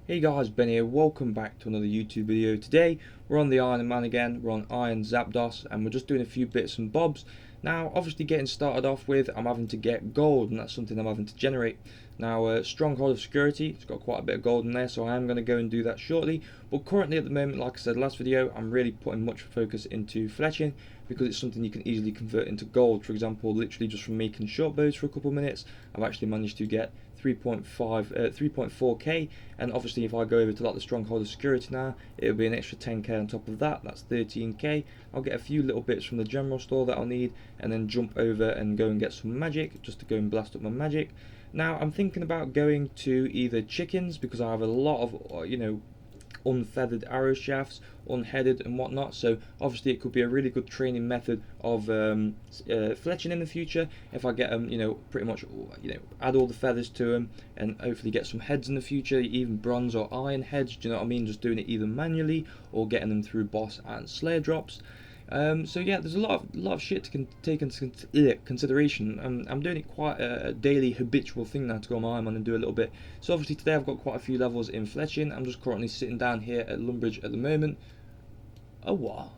Hey guys, Ben here, welcome back to another YouTube video. Today we're on the Ironman again, we're on Iron Zapdos and we're just doing a few bits and bobs. Now obviously getting started off with, I'm having to get gold and that's something I'm having to generate. Now Stronghold of Security, it's got quite a bit of gold in there, so I am going to go and do that shortly. But currently at the moment, like I said last video, I'm really putting much focus into fletching because it's something you can easily convert into gold. For example, literally just from making short bows for a couple of minutes, I've actually managed to get 3.4k, and obviously if I go over to like the Stronghold of Security now, it'll be an extra 10k on top of that. That's 13k. I'll get a few little bits from the general store that I'll need, and then jump over and go and get some magic just to go and blast up my magic. Now I'm thinking about going to either chickens because I have a lot of unfeathered arrow shafts, unheaded and whatnot, so obviously it could be a really good training method of fletching in the future if I get them, pretty much add all the feathers to them and hopefully get some heads in the future, even bronze or iron heads, do you know what I mean, just doing it either manually or getting them through boss and slayer drops. So yeah, there's a lot of shit to take into consideration. I'm doing it quite a daily habitual thing now to go on my Ironman and do a little bit. So obviously today I've got quite a few levels in fletching. I'm just currently sitting down here at Lumbridge at the moment. Oh what?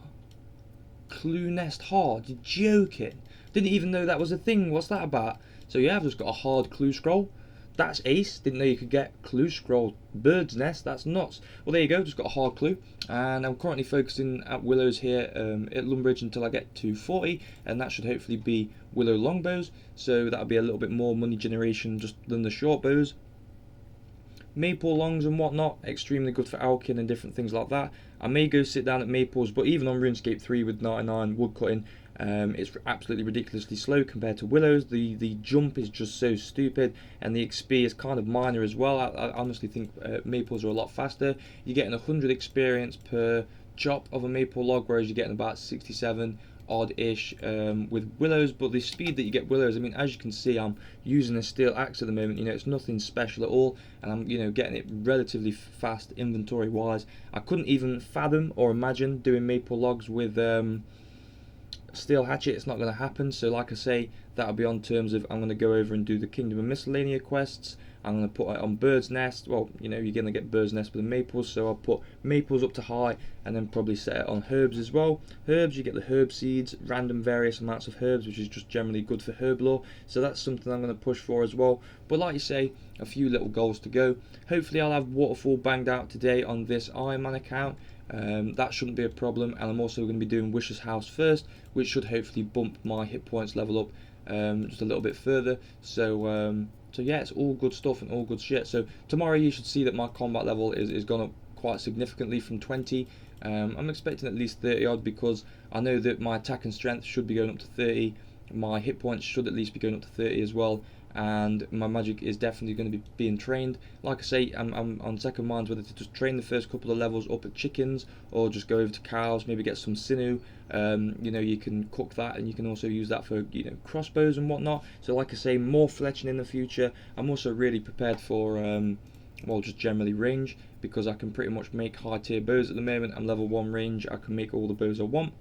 Clue nest hard? You're joking? Didn't even know that was a thing. What's that about? So yeah, I've just got a hard clue scroll. That's ace. Didn't know you could get clue scroll bird's nest. That's nuts. Well, there you go. Just got a hard clue, and I'm currently focusing at willows here at Lumbridge until I get to 40, and that should hopefully be willow longbows. So that'll be a little bit more money generation just than the short bows. Maple longs and whatnot, extremely good for alkin and different things like that. I may go sit down at maples, but even on Runescape 3 with 99 wood cutting, it's absolutely ridiculously slow compared to willows. The jump is just so stupid, and the XP is kind of minor as well. I honestly think maples are a lot faster. You're getting 100 experience per chop of a maple log, whereas you're getting about 67 odd-ish with willows. But the speed that you get willows, I mean, as you can see, I'm using a steel axe at the moment. It's nothing special at all, and I'm getting it relatively fast inventory wise. I couldn't even fathom or imagine doing maple logs with steel hatchet. It's not going to happen. So like I say, that'll be on terms of I'm going to go over and do the Kingdom of Miscellanea quests. I'm going to put it on bird's nest. Well, you're going to get bird's nest with the maples, so I'll put maples up to high and then probably set it on herbs as well. Herbs, you get the herb seeds, random various amounts of herbs, which is just generally good for herb lore, so that's something I'm going to push for as well. But like you say, a few little goals to go. Hopefully I'll have waterfall banged out today on this Ironman account. That shouldn't be a problem, and I'm also going to be doing Wish's House first, which should hopefully bump my hit points level up just a little bit further. So yeah, it's all good stuff and all good shit. So tomorrow you should see that my combat level is gone up quite significantly from 20. I'm expecting at least 30 odd because I know that my attack and strength should be going up to 30. My hit points should at least be going up to 30 as well, and my magic is definitely going to be being trained. Like I say, I'm on second mind whether to just train the first couple of levels up at chickens or just go over to cows, maybe get some sinew. You can cook that, and you can also use that for crossbows and whatnot. So like I say, more fletching in the future. I'm also really prepared for well, just generally range, because I can pretty much make high tier bows at the moment. I'm level 1 range, I can make all the bows I want.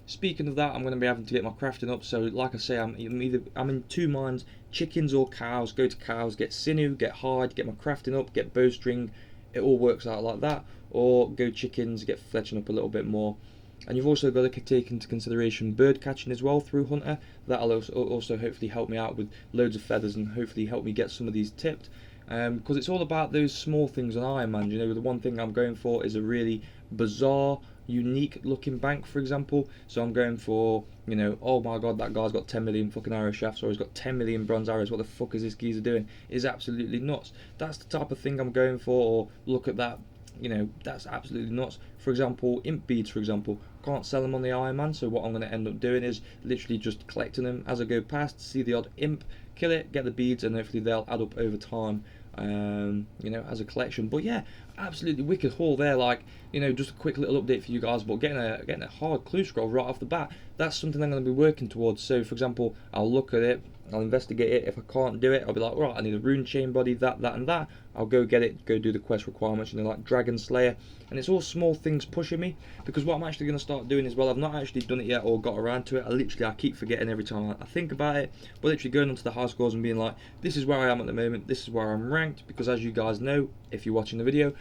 Speaking of that, I'm going to be having to get my crafting up, so like I say, I'm in two minds, chickens or cows. Go to cows, get sinew, get hide, get my crafting up, get bowstring, it all works out like that. Or go chickens, get fletching up a little bit more. And you've also got to take into consideration bird catching as well through Hunter. That'll also hopefully help me out with loads of feathers and hopefully help me get some of these tipped. Because it's all about those small things on Ironman. The one thing I'm going for is a really bizarre, unique looking bank, for example. So I'm going for, oh my god, that guy's got 10 million fucking arrow shafts, or he's got 10 million bronze arrows. What the fuck is this geezer doing? It's absolutely nuts. That's the type of thing I'm going for. Or look at that, that's absolutely nuts. For example, imp beads, for example, can't sell them on the Ironman, so what I'm going to end up doing is literally just collecting them as I go past, see the odd imp, kill it, get the beads, and hopefully they'll add up over time, as a collection. But yeah, absolutely wicked haul there. Like, just a quick little update for you guys, but getting a hard clue scroll right off the bat, that's something I'm going to be working towards. So for example, I'll look at it, I'll investigate it. If I can't do it, I'll be like, right, I need a rune chain body, that, and that. I'll go get it, go do the quest requirements, like Dragon Slayer. And it's all small things pushing me, because what I'm actually going to start doing as well, I've not actually done it yet or got around to it. I keep forgetting every time I think about it. But literally going onto the high scores and being like, this is where I am at the moment, this is where I'm ranked. Because as you guys know, if you're watching the video,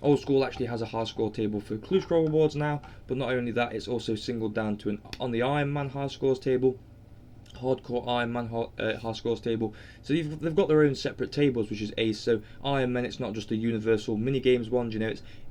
Old School actually has a high score table for clue scroll rewards now. But not only that, it's also singled down to on the Ironman high scores table, hardcore Ironman high scores table. So they've got their own separate tables, which is ace. So Ironman, it's not just a universal mini games one,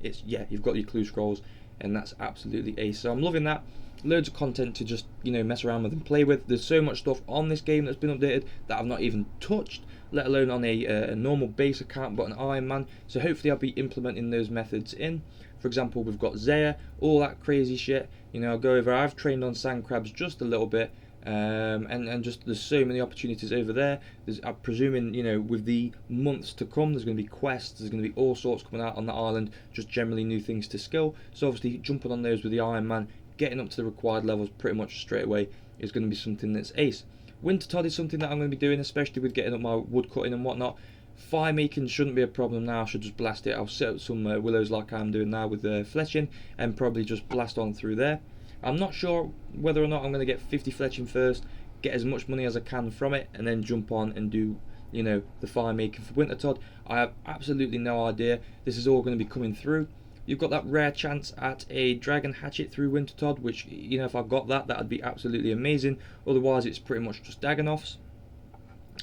it's yeah, you've got your clue scrolls, and that's absolutely ace. So I'm loving that. Loads of content to just mess around with and play with. There's so much stuff on this game that's been updated that I've not even touched, let alone on a normal base account, but an Ironman. So hopefully I'll be implementing those methods in. For example, we've got Zaya, all that crazy shit. I'll go over. I've trained on sand crabs just a little bit. And just there's so many opportunities over there. I'm presuming with the months to come, there's going to be quests, there's going to be all sorts coming out on the island, just generally new things to skill. So obviously jumping on those with the Iron Man, getting up to the required levels pretty much straight away is going to be something that's ace. Winter Todd is something that I'm going to be doing, especially with getting up my wood cutting and whatnot. Fire making shouldn't be a problem now. I should just blast it. I'll set up some willows like I'm doing now with fletching, and probably just blast on through there. I'm not sure whether or not I'm going to get 50 fletching first, get as much money as I can from it, and then jump on and do the fire making for Winter Todd. I have absolutely no idea. This is all going to be coming through. You've got that rare chance at a dragon hatchet through Winter Todd, which if I got that would be absolutely amazing. Otherwise it's pretty much just Dagonoffs.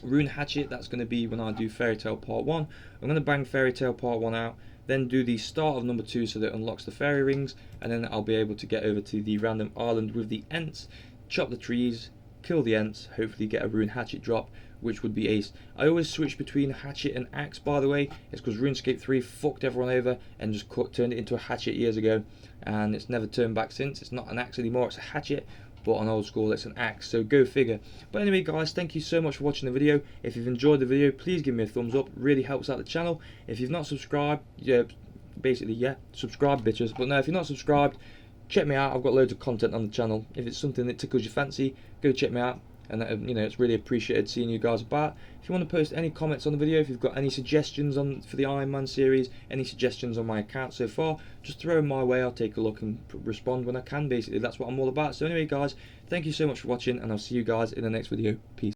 Rune hatchet, that's going to be when I do Fairy Tale Part 1. I'm going to bang Fairy Tale Part 1 out, then do the start of number 2 so that it unlocks the fairy rings, and then I'll be able to get over to the random island with the Ents, chop the trees, kill the Ents, hopefully get a rune hatchet drop, which would be ace. I always switch between hatchet and axe, by the way. It's because RuneScape 3 fucked everyone over and just turned it into a hatchet years ago, and it's never turned back since. It's not an axe anymore, it's a hatchet. But on Old School it's an axe, so go figure. But anyway guys, thank you so much for watching the video. If you've enjoyed the video, please give me a thumbs up, really helps out the channel. If you've not subscribed, subscribe bitches. But no, if you're not subscribed, check me out. I've got loads of content on the channel. If it's something that tickles your fancy, go check me out. And it's really appreciated seeing you guys about. If you want to post any comments on the video, if you've got any suggestions for the Iron Man series, any suggestions on my account so far, just throw them my way. I'll take a look and respond when I can. Basically, that's what I'm all about. So anyway guys, thank you so much for watching, and I'll see you guys in the next video. Peace.